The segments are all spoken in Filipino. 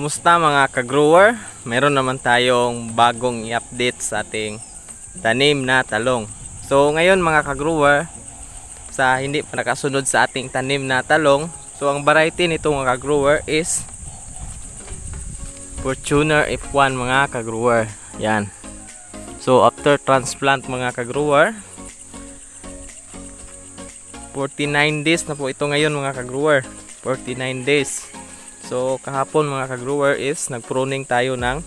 Kumusta mga ka-grower? Meron naman tayong bagong i-update sa ating tanim na talong. So ngayon mga ka-grower, sa hindi pa nakasunod sa ating tanim na talong, so ang variety nito mga ka-grower is Fortuner F1 mga ka-grower. Yan. So after transplant mga ka-grower, 49 days na po ito ngayon mga ka-grower. 49 days. So kahapon mga ka-grower is nag-pruning tayo ng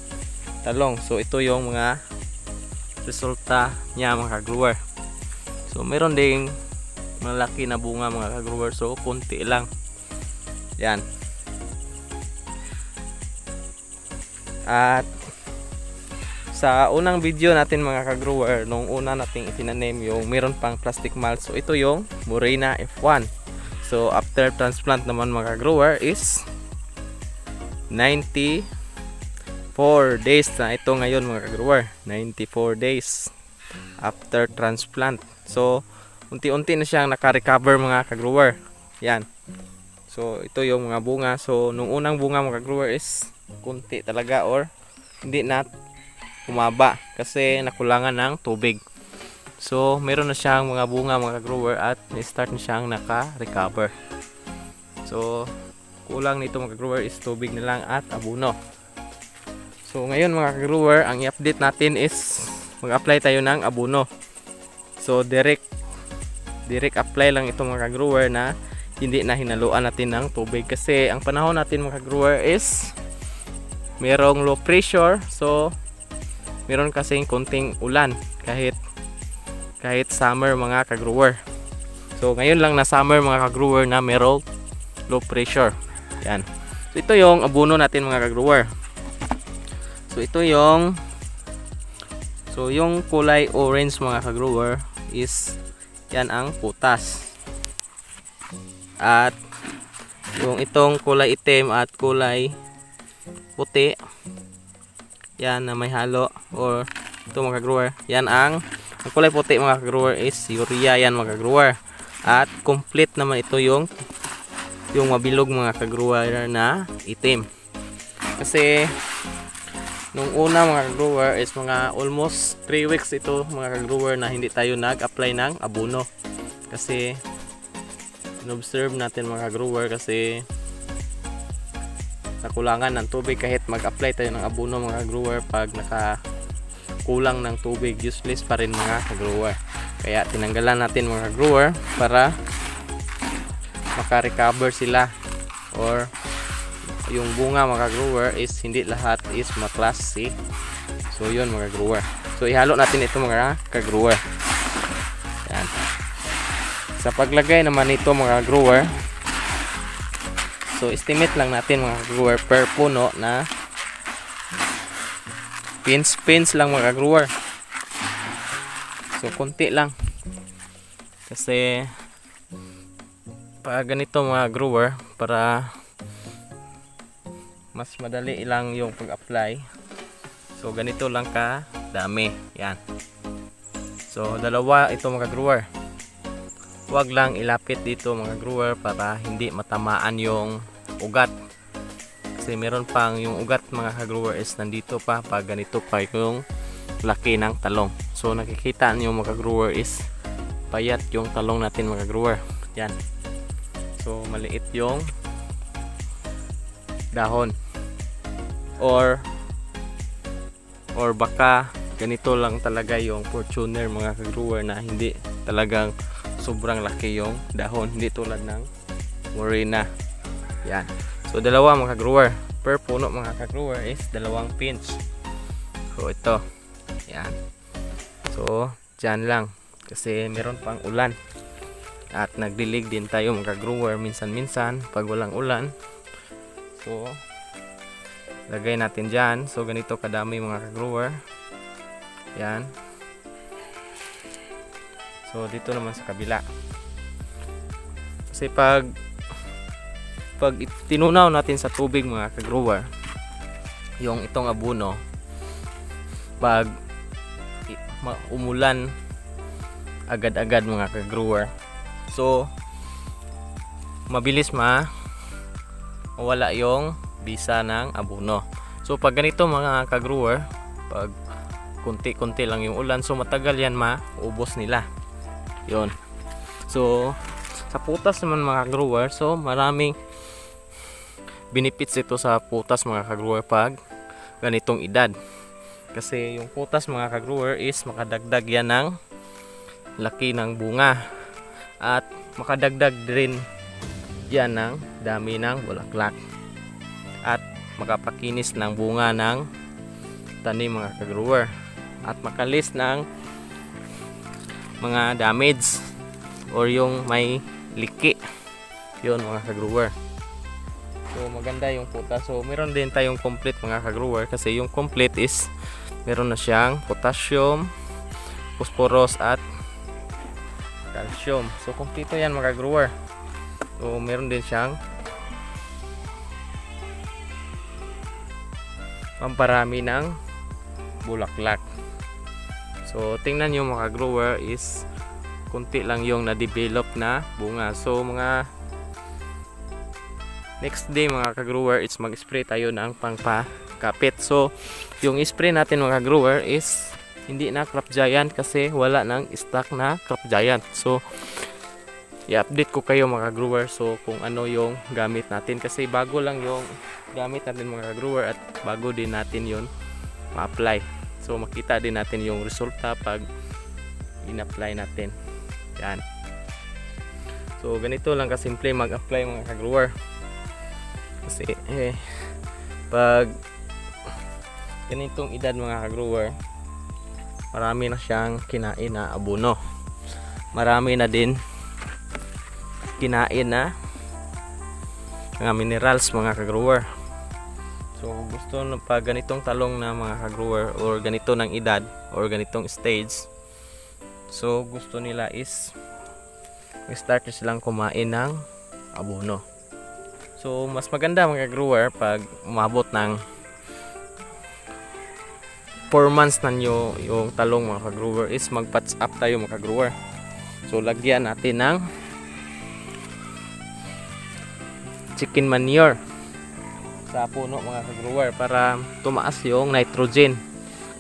talong. So ito yung mga resulta niya mga ka-grower. So meron ding malaki na bunga mga ka-grower. So konti lang. Yan. At sa unang video natin mga ka-grower, nung una nating itinanim yung meron pang plastic mulch. So ito yung Morena F1. So after transplant naman mga ka-grower is 94 days na ito ngayon mga ka-grower. 94 days after transplant. So unti-unti na siyang naka-recover mga ka-grower. Yan. So ito yung mga bunga. So nung unang bunga mga ka-grower is kunti talaga or hindi na humaba kasi nakulangan ng tubig. So meron na siyang mga bunga mga ka-grower at start na siyang naka-recover. So kulang nito mga ka-grower is tubig na lang at abono. So ngayon mga ka-grower, ang i-update natin is mag-apply tayo ng abono. So direct apply lang ito mga ka-grower na hindi na hinaluan natin ng tubig kasi ang panahon natin mga ka-grower is merong low pressure. So meron kasing konting ulan kahit summer mga ka-grower. So ngayon lang na summer mga ka-grower na merong low pressure. Yan. So ito yung abono natin mga ka-grower. So ito yung kulay orange mga ka-grower is yan ang potas. At yung itong kulay itim at kulay puti, yan na may halo or ito mga ka-grower, yan ang kulay puti mga ka-grower is urea yan mga ka-grower. At complete naman ito yung mabilog mga ka-grower na itim. Kasi nung una mga ka-grower is mga almost 3 weeks ito mga ka-grower na hindi tayo nag-apply ng abono. Kasi in-observe natin mga ka-grower kasi nakulangan ng tubig. Kahit mag-apply tayo ng abono mga ka-grower, pag nakakulang ng tubig, useless pa rin mga ka-grower. Kaya tinanggalan natin mga ka-grower para maka-recover sila or yung bunga mga ka-grower is hindi lahat is ma-class C. So yun mga ka-grower. So ihalo natin ito mga ka-grower. Yan. Sa paglagay naman ito mga ka-grower, so estimate lang natin mga ka-grower per puno na pins lang mga ka-grower. So konti lang kasi ganito mga grower para mas madali lang yung pag-apply. So ganito lang ka dami. Yan. So dalawa ito mga grower. Huwag lang ilapit dito mga grower para hindi matamaan yung ugat. Kasi meron pang yung ugat mga ka-grower is nandito pa pag ganito pa yung laki ng talong. So nakikita niyo mga grower is payat yung talong natin mga grower. Yan. So maliit yung dahon or baka ganito lang talaga yung Fortuner mga ka-grower na hindi talagang sobrang laki yung dahon, hindi tulad ng Morena. Yan. So dalawa mga ka-grower per puno mga ka-grower is 2 pins. So ito. Yan. So dyan lang kasi meron pang ulan. At nagdilig din tayo mga ka-grower minsan-minsan pag walang ulan. So lagay natin dyan. So ganito kadami mga ka-grower. Yan. So dito naman sa kabila. Kasi pag tinunaw natin sa tubig mga ka-grower, yung itong abono, pag umulan agad-agad mga ka-grower, so mabilis mawala yung bisa ng abono. So pag ganito mga ka-grower, pag kunti-kunti lang yung ulan, so matagal yan maubos nila. Yun. So sa putas naman mga ka-grower, so maraming benefits ito sa putas mga ka-grower pag ganitong edad. Kasi yung putas mga ka-grower is makadagdag yan ng laki ng bunga at makadagdag din yan ng dami ng bulaklak at makapakinis ng bunga ng tanim mga ka-grower at makalis ng mga damage or yung may liki. Yun mga ka-grower. So maganda yung putas. So meron din tayong complete mga ka-grower kasi yung complete is meron na siyang potassium, phosphorus at calcium. So kompleto yan mga ka-grower. So meron din siyang pamparami ng bulaklak. So tingnan nyo mga grower is kunti lang yung na-develop na bunga. So mga next day mga ka-grower is mag-spray tayo ng pangpakapit. So yung spray natin mga grower is hindi na Crop Giant kasi wala nang stock na Crop Giant. So i-update ko kayo mga grower so kung ano yung gamit natin kasi bago lang yung gamit natin mga grower at bago din natin yun ma-apply. So makita din natin yung resulta pag in-apply natin. Yan. So ganito lang kasimple mag-apply mga ka-grower. Kasi pag ganitong edad mga ka-grower, marami na siyang kinain na abono. Marami na din kinain na mga minerals mga ka-grower. So gusto na pag ganitong talong na mga ka-grower or ganito ng edad or ganitong stage, so gusto nila is start silang kumain ng abono. So mas maganda mga ka-grower pag umabot ng 4 months na nyo yung talong mga ka-grower is mag-patch up tayo mga ka-grower. So lagyan natin ng chicken manure sa puno mga ka-grower para tumaas yung nitrogen.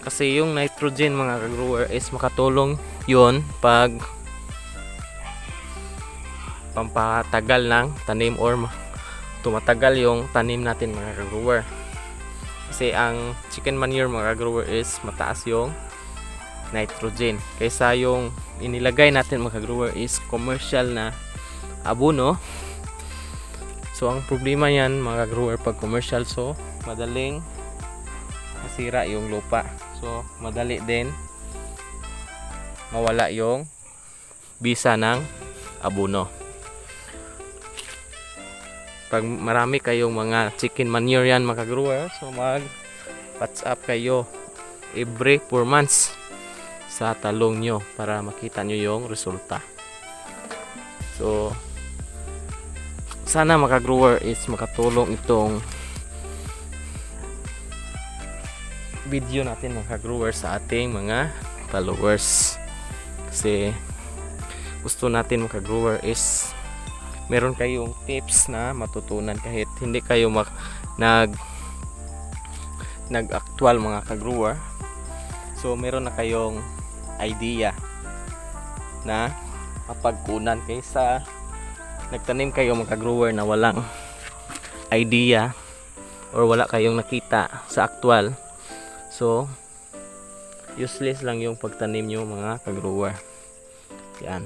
Kasi yung nitrogen mga ka-grower is makatulong yun pag pampatagal ng tanim or tumatagal yung tanim natin mga ka-grower. Kasi ang chicken manure mga ka-grower is mataas yung nitrogen kaysa yung inilagay natin mga ka-grower is commercial na abono. So ang problema yan mga grower pag commercial, so madaling masira yung lupa. So madali din mawala yung bisa ng abono. Pag marami kayong mga chicken manure yan mga grower, so mag patch up kayo every 4 months sa talong nyo para makita nyo yung resulta. So sana mga grower is makatulong itong video natin mga grower sa ating mga followers. Kasi gusto natin mga grower is meron kayong tips na matutunan kahit hindi kayo nag-actual mga ka-grower. So meron na kayong idea na mapagkunan kaysa nagtanim kayo mga ka-grower na walang idea or wala kayong nakita sa actual. So useless lang yung pagtanim nyo mga ka-grower. Yan.